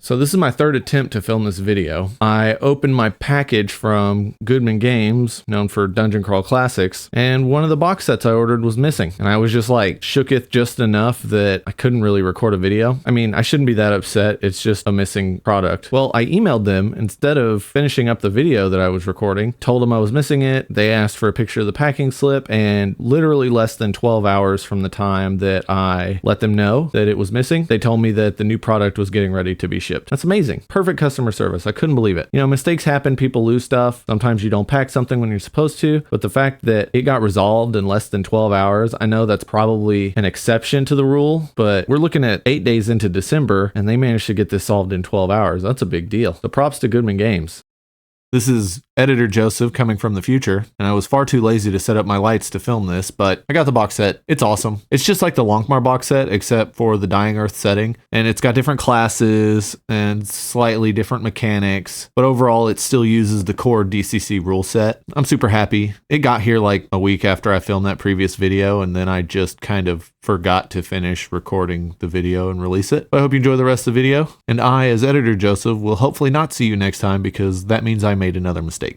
So this is my third attempt to film this video. I opened my package from Goodman Games, known for Dungeon Crawl Classics, and one of the box sets I ordered was missing. And I was just like shooketh just enough that I couldn't really record a video. I mean, I shouldn't be that upset. It's just a missing product. Well, I emailed them instead of finishing up the video that I was recording, told them I was missing it. They asked for a picture of the packing slip, and literally less than 12 hours from the time that I let them know that it was missing, they told me that the new product was getting ready to be shipped. That's amazing. Perfect customer service. I couldn't believe it. You know, mistakes happen. People lose stuff. Sometimes you don't pack something when you're supposed to, but the fact that it got resolved in less than 12 hours, I know that's probably an exception to the rule, but we're looking at 8 days into December and they managed to get this solved in 12 hours. That's a big deal. So props to Goodman Games. This is Editor Joseph coming from the future, and I was far too lazy to set up my lights to film this, but I got the box set. It's awesome. It's just like the Lonkmar box set, except for the Dying Earth setting, and it's got different classes and slightly different mechanics, but overall it still uses the core DCC rule set. I'm super happy. It got here like a week after I filmed that previous video, and then I just kind of forgot to finish recording the video and release it. I hope you enjoy the rest of the video, and I, as Editor Joseph, will hopefully not see you next time because that means I made another mistake.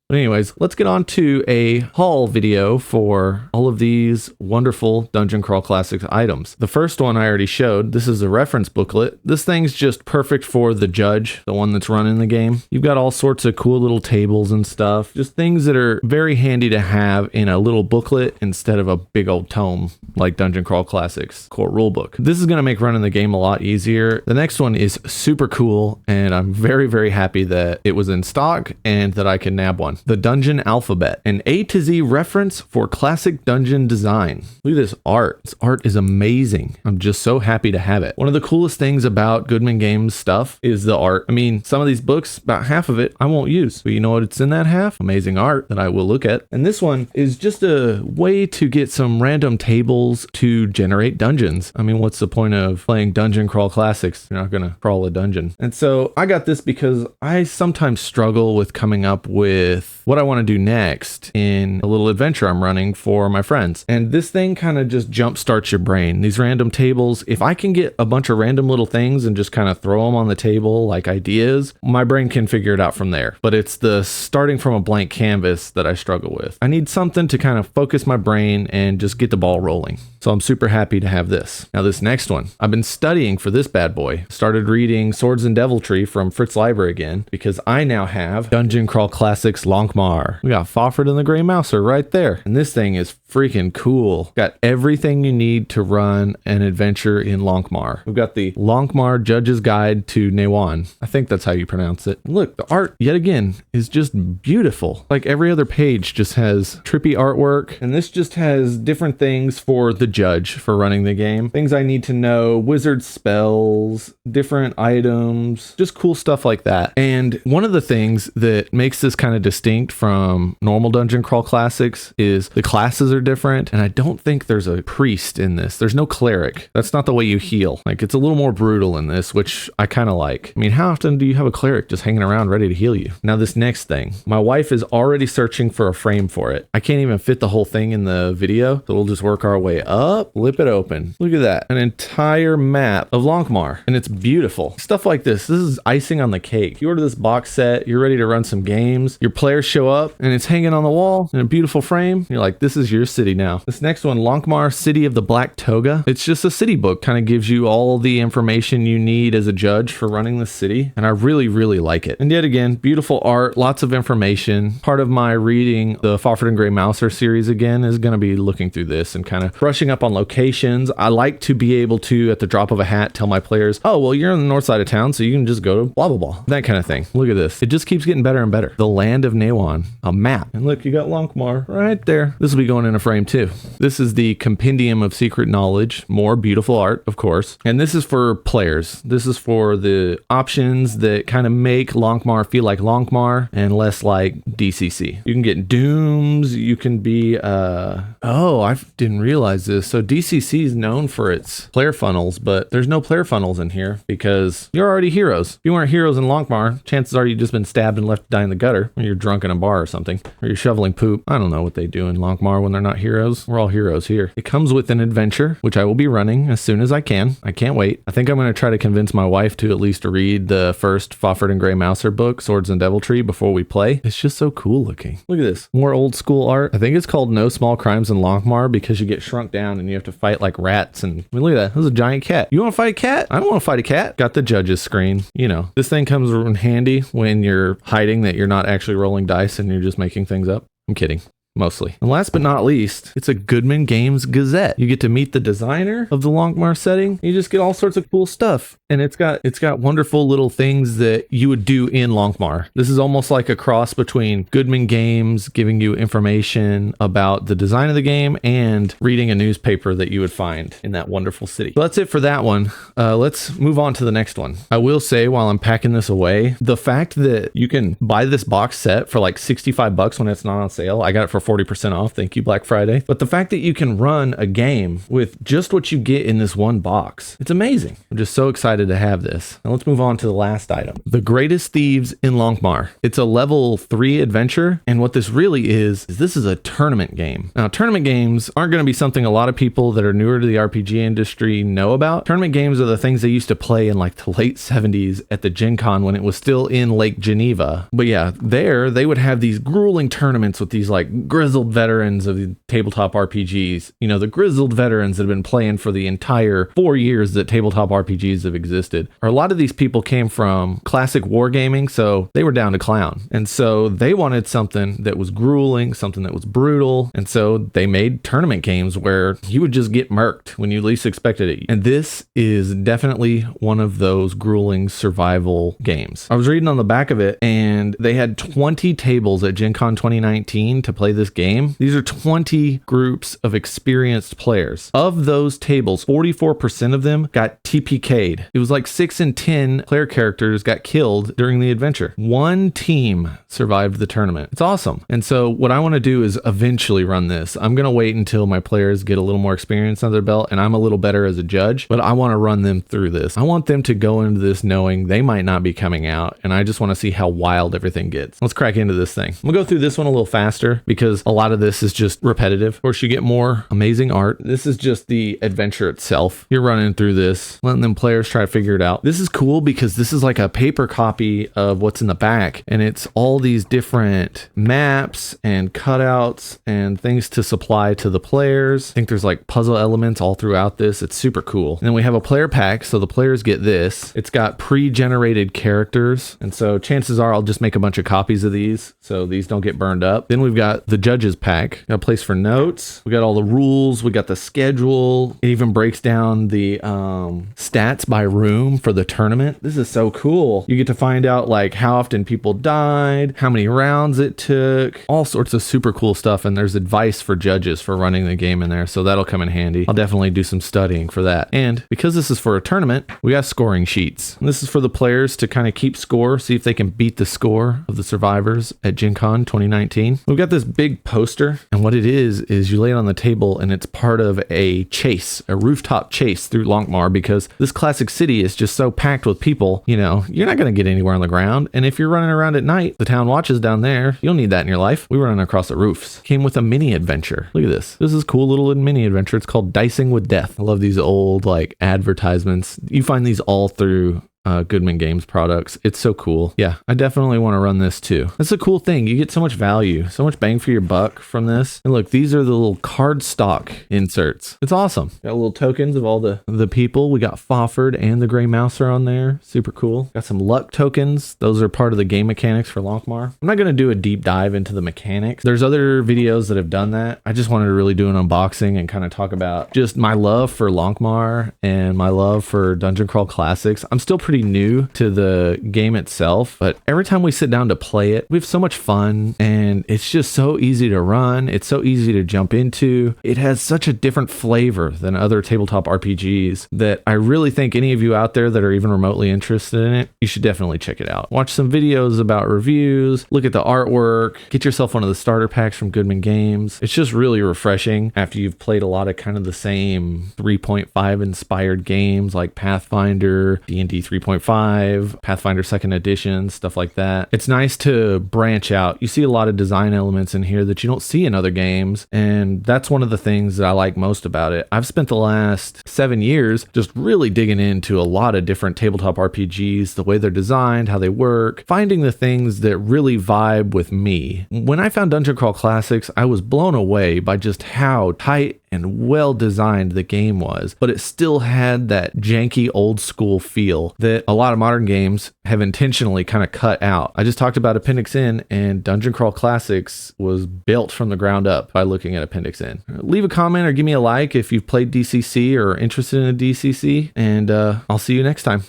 But anyways, let's get on to a haul video for all of these wonderful Dungeon Crawl Classics items. The first one I already showed. This is a reference booklet. This thing's just perfect for the judge, the one that's running the game. You've got all sorts of cool little tables and stuff, just things that are very handy to have in a little booklet instead of a big old tome like Dungeon Crawl Classics core rulebook. This is going to make running the game a lot easier. The next one is super cool, and I'm very, very happy that it was in stock and that I can nab one. The Dungeon Alphabet, an A to Z reference for classic dungeon design. Look at this art. This art is amazing. I'm just so happy to have it. One of the coolest things about Goodman Games stuff is the art. I mean, some of these books, about half of it I won't use, but you know what it's in that half? Amazing art that I will look at. And this one is just a way to get some random tables to generate dungeons. I mean, what's the point of playing Dungeon Crawl Classics? You're not gonna crawl a dungeon. And so I got this because I sometimes struggle with coming up with what I want to do next in a little adventure I'm running for my friends. And this thing kind of just jump starts your brain. These random tables, if I can get a bunch of random little things and just kind of throw them on the table like ideas, my brain can figure it out from there. But it's the starting from a blank canvas that I struggle with. I need something to kind of focus my brain and just get the ball rolling. So I'm super happy to have this. Now this next one, I've been studying for this bad boy. Started reading Swords and Deviltry from Fritz Library again because I now have Dungeon Crawl Classics Lonkmar. We got Fafhrd and the Grey Mouser right there. And this thing is freaking cool. Got everything you need to run an adventure in Lonkmar. We've got the Lonkmar Judge's Guide to Newan. I think that's how you pronounce it. Look, the art, yet again, is just beautiful. Like every other page just has trippy artwork, and this just has different things for the judge for running the game. Things I need to know, wizard spells, different items, just cool stuff like that. And one of the things that makes this kind of distinct from normal Dungeon Crawl Classics is the classes are different, and I don't think there's a priest in this. There's no cleric. That's not the way you heal. Like, it's a little more brutal in this, which I kind of like. I mean, how often do you have a cleric just hanging around ready to heal you? Now this next thing, my wife is already searching for a frame for it. I can't even fit the whole thing in the video, so we'll just work our way up, flip it open. Look at that, an entire map of Lonkmar, and it's beautiful. Stuff like this is icing on the cake. You order this box set, you're ready to run some games, your players show up, and it's hanging on the wall in a beautiful frame. You're like, this is your city now. This next one, Lonkmar City of the Black Toga. It's just a city book, kind of gives you all the information you need as a judge for running the city, and I really, really like it. And yet again, beautiful art, lots of information. Part of my reading the Fafhrd and Grey Mouser series again is going to be looking through this and kind of brushing up on locations. I like to be able to, at the drop of a hat, tell my players, oh, well, you're on the north side of town, so you can just go to blah, blah, blah. That kind of thing. Look at this. It just keeps getting better and better. The Land of Newan, a map. And look, you got Lonkmar right there. This will be going in a frame too. This is the Compendium of Secret Knowledge. More beautiful art, of course. And this is for players. This is for the options that kind of make Lonkmar feel like Lonkmar and less like DCC. You can get dooms. You can be, oh, I didn't realize this. So DCC is known for its player funnels, but there's no player funnels in here because you're already heroes. If you weren't heroes in Lonkmar, chances are you've just been stabbed and left to die in the gutter when you're drunk drunk in a bar or something, or you're shoveling poop. I don't know what they do in Lonkmar when they're not heroes. We're all heroes here. It comes with an adventure, which I will be running as soon as I can. I can't wait. I think I'm going to try to convince my wife to at least read the first Fafhrd and Grey Mouser book, Swords and Deviltry, before we play. It's just so cool looking. Look at this. More old school art. I think it's called No Small Crimes in Lonkmar because you get shrunk down and you have to fight like rats. And I mean, look at that. This is a giant cat. You want to fight a cat? I don't want to fight a cat. Got the judges screen. You know, this thing comes in handy when you're hiding that you're not actually rolling dice and you're just making things up. I'm kidding. Mostly. And last but not least, it's a Goodman Games Gazette. You get to meet the designer of the Lonkmar setting. You just get all sorts of cool stuff. And it's got wonderful little things that you would do in Lonkmar. This is almost like a cross between Goodman Games giving you information about the design of the game and reading a newspaper that you would find in that wonderful city. So that's it for that one. Let's move on to the next one. I will say while I'm packing this away, the fact that you can buy this box set for like $65 when it's not on sale. I got it for 40% off. Thank you, Black Friday. But the fact that you can run a game with just what you get in this one box, it's amazing. I'm just so excited to have this. Now let's move on to the last item. The Greatest Thieves in Lonkmar. It's a level 3 adventure. And what this really is this is a tournament game. Now, tournament games aren't going to be something a lot of people that are newer to the RPG industry know about. Tournament games are the things they used to play in like the late 70s at the Gen Con when it was still in Lake Geneva. But yeah, there they would have these grueling tournaments with these like grizzled veterans of the tabletop RPGs, you know, the grizzled veterans that have been playing for the entire 4 years that tabletop RPGs have existed. Or a lot of these people came from classic wargaming, so they were down to clown. And so they wanted something that was grueling, something that was brutal. And so they made tournament games where you would just get murked when you least expected it. And this is definitely one of those grueling survival games. I was reading on the back of it and they had 20 tables at Gen Con 2019 to play this game. These are 20 groups of experienced players. Of those tables, 44% of them got TPK'd. It was like 6 in 10 player characters got killed during the adventure. One team survived the tournament. It's awesome. And so what I want to do is eventually run this. I'm going to wait until my players get a little more experience under their belt and I'm a little better as a judge, but I want to run them through this. I want them to go into this knowing they might not be coming out, and I just want to see how wild everything gets. Let's crack into this thing. I'm going to go through this one a little faster because a lot of this is just repetitive. Of course, you get more amazing art. This is just the adventure itself. You're running through this, letting them players try to figure it out. This is cool because this is like a paper copy of what's in the back, and it's all these different maps and cutouts and things to supply to the players. I think there's like puzzle elements all throughout this. It's super cool. And then we have a player pack, so the players get this. It's got pre-generated characters, and so chances are I'll just make a bunch of copies of these so these don't get burned up. Then we've got the judges pack. Got a place for notes. We got all the rules. We got the schedule. It even breaks down the stats by room for the tournament. This is so cool. You get to find out like how often people died, how many rounds it took, all sorts of super cool stuff. And there's advice for judges for running the game in there, so that'll come in handy. I'll definitely do some studying for that. And because this is for a tournament, we got scoring sheets. And this is for the players to kind of keep score, see if they can beat the score of the survivors at Gen Con 2019. We've got this big poster, and what it is you lay it on the table and it's part of a chase, a rooftop chase through Lonkmar, because this classic city is just so packed with people, you know, you're not going to get anywhere on the ground. And if you're running around at night, the town watches down there, you'll need that in your life. We were running across the roofs. Came with a mini adventure. Look at this. This is a cool little mini adventure. It's called Dicing with Death. I love these old like advertisements. You find these all through Goodman Games products. It's so cool. Yeah, I definitely want to run this too. That's a cool thing. You get so much value, so much bang for your buck from this. And look, these are the little cardstock inserts. It's awesome. Got little tokens of all the people. We got Fafhrd and the Grey Mouser on there. Super cool. Got some luck tokens. Those are part of the game mechanics for Lonkmar. I'm not going to do a deep dive into the mechanics. There's other videos that have done that. I just wanted to really do an unboxing and kind of talk about just my love for Lonkmar and my love for Dungeon Crawl Classics. I'm still pretty new to the game itself, but every time we sit down to play it, we have so much fun, and it's just so easy to run. It's so easy to jump into. It has such a different flavor than other tabletop RPGs that I really think any of you out there that are even remotely interested in it, you should definitely check it out. Watch some videos about reviews, look at the artwork, get yourself one of the starter packs from Goodman Games. It's just really refreshing after you've played a lot of kind of the same 3.5 inspired games like Pathfinder, D&D 3.5, 3.5, Pathfinder 2nd Edition, stuff like that. It's nice to branch out. You see a lot of design elements in here that you don't see in other games, and that's one of the things that I like most about it. I've spent the last 7 years just really digging into a lot of different tabletop RPGs, the way they're designed, how they work, finding the things that really vibe with me. When I found Dungeon Crawl Classics, I was blown away by just how tight and well designed the game was, but it still had that janky old school feel that a lot of modern games have intentionally kind of cut out. I just talked about Appendix N, and Dungeon Crawl Classics was built from the ground up by looking at Appendix N. Leave a comment or give me a like if you've played DCC or are interested in a DCC, and I'll see you next time.